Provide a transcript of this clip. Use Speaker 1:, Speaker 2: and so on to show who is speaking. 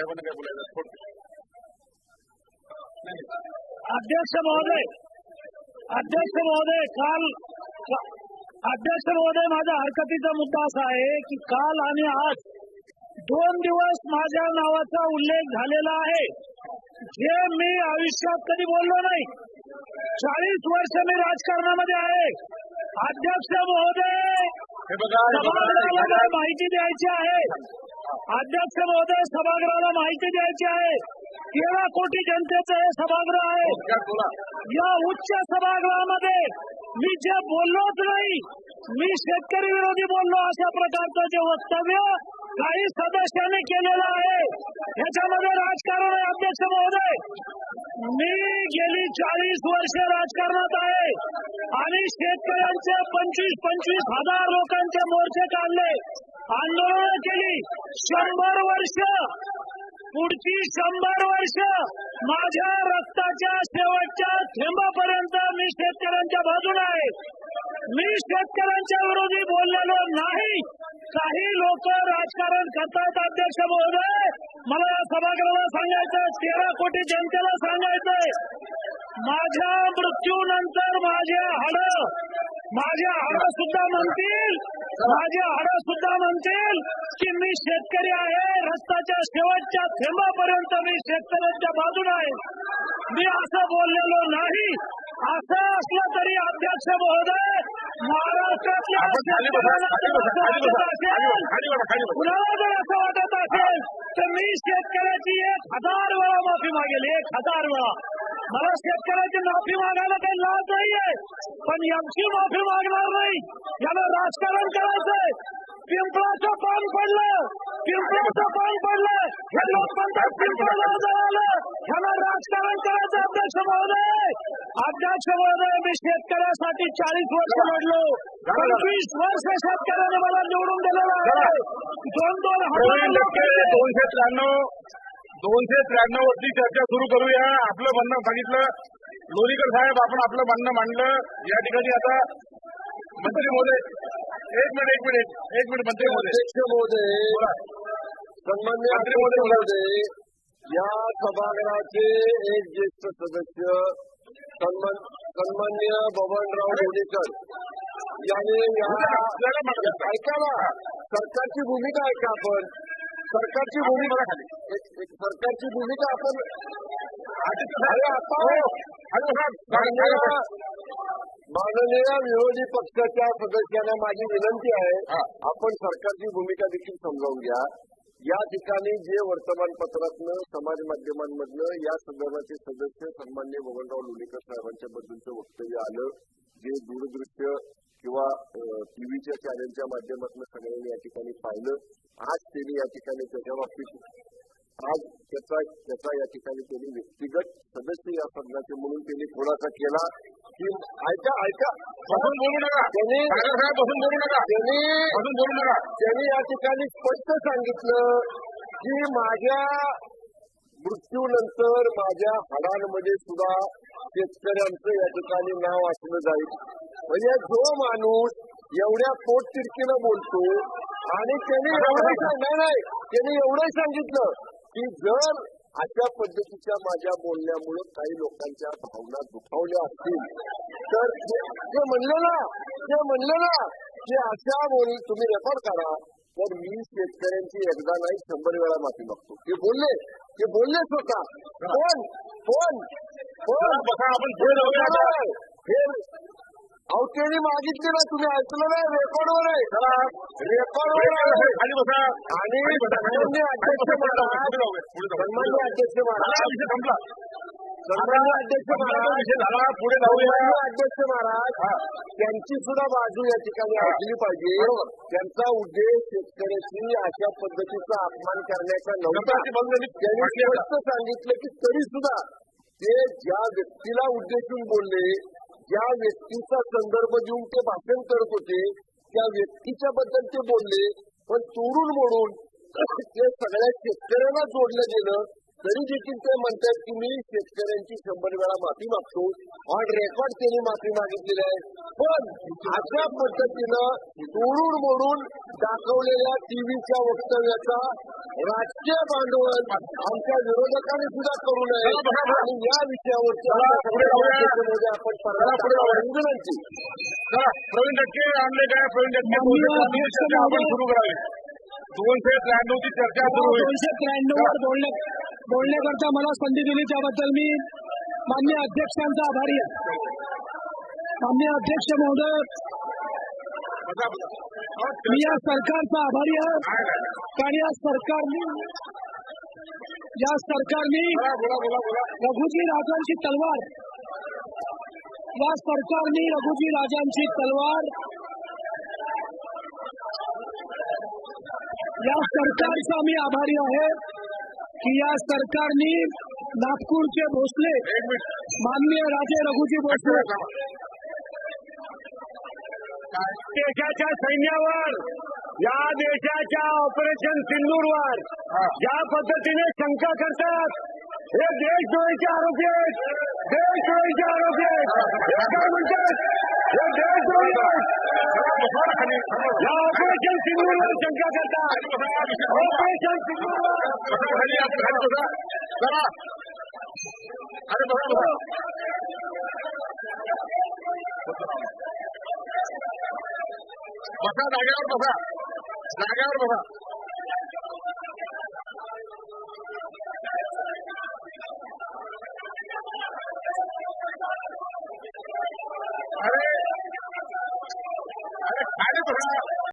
Speaker 1: साहेबांना काय बोलायचं?
Speaker 2: अध्यक्ष महोदय, माझ्या हरकतीचा मुद्दा असा आहे की काल आणि आज 2 दिवस माझ्या नावाचा उल्लेख झालेला आहे, जे मी आयुष्यात कधी बोललो नाही. 40 वर्ष मी राजकारणामध्ये आहे. अध्यक्ष महोदय, सभागृहाला माहिती द्यायची आहे. अध्यक्ष महोदय, सभागृहाला माहिती द्यायची आहे. 13 कोटी जनतेचं हे सभागृह आहे. या उच्च सभागृहामध्ये मी जे बोललोच नाही, मी शेतकरी विरोधी बोललो अशा प्रकारचं जे वक्तव्य काही सदस्यांनी केलेलं आहे, ह्याच्यामध्ये राजकारण आहे. अध्यक्ष महोदय, मी गेली 40 वर्ष राजकारणात आहे आणि शेतकऱ्यांचे 25 हजार लोकांचे मोर्चे काढले, आंदोलन केली. 100 वर्ष, पुढची 100 वर्ष माझ्या रक्ताच्या शेवटच्या थेंबापर्यंत मी शेतकऱ्यांच्या बाजूला आहे. मी शेतकऱ्यांच्या विरोधी बोललेलो नाही. काही लोक राजकारण करतात. अध्यक्ष महोदय, मला या सभागृहाला सांगायचं, 13 कोटी जनतेला सांगायचंय, माझ्या मृत्यूनंतर माझे हाड सुद्धा म्हणतील की मी शेतकरी आहे. रक्ताच्या शेवटच्या थेंबापर्यंत मी शेतकऱ्यांच्या बाजूला आहे. मी असं बोललेलो नाही. असं असलं तरी अध्यक्ष महोदय, महाराष्ट्रातल्या कुणाला जर असं वाटत असेल तर मी शेतकऱ्याची 1000 वेळा माफी मागेल. 1000 वेळा. मला शेतकऱ्याची माफी मागायला काही लाज नाहीये, पण यांची माफी मागणार नाही. याला राजकारण करायचंय. पिंपळाचं पान पडलं, हे लोक म्हणतात पिंपळाला जळालं. ह्याला राजकारण करायचं. अध्यक्ष महोदय, मी शेतकऱ्यासाठी 40 वर्ष लढलो. 25 वर्ष शेतकऱ्याने मला निवडून दिलेलं आहे.
Speaker 1: 293 वरती चर्चा सुरू करूया. आपलं म्हणणं सांगितलं. लोणीकर साहेब, आपण आपलं म्हणणं मांडलं. या ठिकाणी आता मंत्री महोदय, एक मिनिट मंत्री महोदय,
Speaker 3: सन्मान्य मंत्री महोदय, या सभागृहाचे एक ज्येष्ठ सदस्य सन्मान्य बबनराव लोणीकर यांनी ऐका ना, सरकारची भूमिका ऐका. आपण सरकारची भूमिका आपण माननीय विरोधी पक्षाच्या सदस्यांना माझी विनंती आहे, आपण सरकारची भूमिका देखील समजावून घ्या. या ठिकाणी जे वर्तमानपत्रातनं, समाज माध्यमांमधनं या सदनाचे सदस्य सन्मान्य बबनराव लोणीकर साहेबांच्या बद्दलचं वक्तव्य आलं, जे दूरदृश्य किंवा टीव्हीच्या चॅनलच्या माध्यमातून सगळ्यांनी या ठिकाणी पाहिलं. आज त्यांनी या ठिकाणी त्याच्या बाबतीत त्याचा या ठिकाणी त्यांनी व्यक्तिगत सदस्य या सदनाचे म्हणून त्यांनी खुलासा केला की ऐका बसून बोलू नका, त्यांनी या ठिकाणी स्पष्ट सांगितलं की माझ्या मृत्यूनंतर माझ्या हाडांमध्ये सुद्धा शेतकऱ्यांचं या ठिकाणी नाव असलं जाईल. म्हणजे जो माणूस एवढ्या पोटतिडकीनं बोलतो आणि त्यांनी एवढंही सांगितलं की जर अशा पद्धतीच्या माझ्या बोलण्यामुळे काही लोकांच्या भावना दुखावल्या असतील तर ते म्हणलं ना की अशा तुम्ही रेकॉर्ड करा, तर मी शेतकऱ्यांची एकदा नाही 100 वेळा माफी मागतो. ते बोलले स्वतः. पण अहो त्यांनी मागितले ना, तुम्ही ऐकलं नाही, रेकॉर्डवर आहे. आणि सन्मान्य अध्यक्ष महाराज त्यांची सुद्धा बाजू या ठिकाणी ऐकली पाहिजे. त्यांचा उद्देश शेतकऱ्याची अशा पद्धतीचा अपमान करण्याचा नव्हता. त्यांनी स्पष्ट सांगितलं की तरी सुद्धा ते ज्या व्यक्तीला उद्देशून बोलले, ज्या व्यक्तीचा संदर्भ देऊन ते भाषण करत होते, त्या व्यक्तीच्या बद्दल ते बोलले, पण तोडून मोडून ते सगळ्या शेतकऱ्यांना जोडलं गेलं तरी देखील ते म्हणतात की मी शेतकऱ्यांची 100 वेळा माफी मागतो. ऑन रेकॉर्ड त्यांनी माफी मागितलेली आहे. पण अशा पद्धतीनं तोडून मोडून दाखवलेल्या टीव्हीच्या वक्तव्याचा राजकीय भांडवल आमच्या विरोधकांनी सुद्धा करू नये आणि या विषयावरची आपण विनंती.
Speaker 1: प्रवीण दटके आणले काय? प्रवीण दटके आपण सुरू करावी. 293 ची चर्चा सुरू होईल.
Speaker 2: 293 वर बोलण्याकरता मला संधी दिली त्याबद्दल मी माननीय अध्यक्षांचा आभारी आहे. माननीय अध्यक्ष महोदय, मी या सरकारचा आभारी आहे. कारण या सरकारने रघुजी राजांची तलवार, या सरकारने रघुजी राजांची तलवार या सरकारचा मी आभारी आहे की या सरकारने नागपूरचे भोसले माननीय राजे रघुजी भोसले देशाच्या सैन्यावर, या देशाच्या ऑपरेशन सिंदूरवर ज्या पद्धतीने शंका करतात, हे देशद्रोहीचे आरोपी आहेत. देशद्रोहीचे आरोपी आहेत. हे काय म्हणतात? हे देशद्रोही या ऑपरेशन सिंदूरवर शंका करतात. ऑपरेशन सिंदूरवर
Speaker 1: बसा, जागेवर बसा.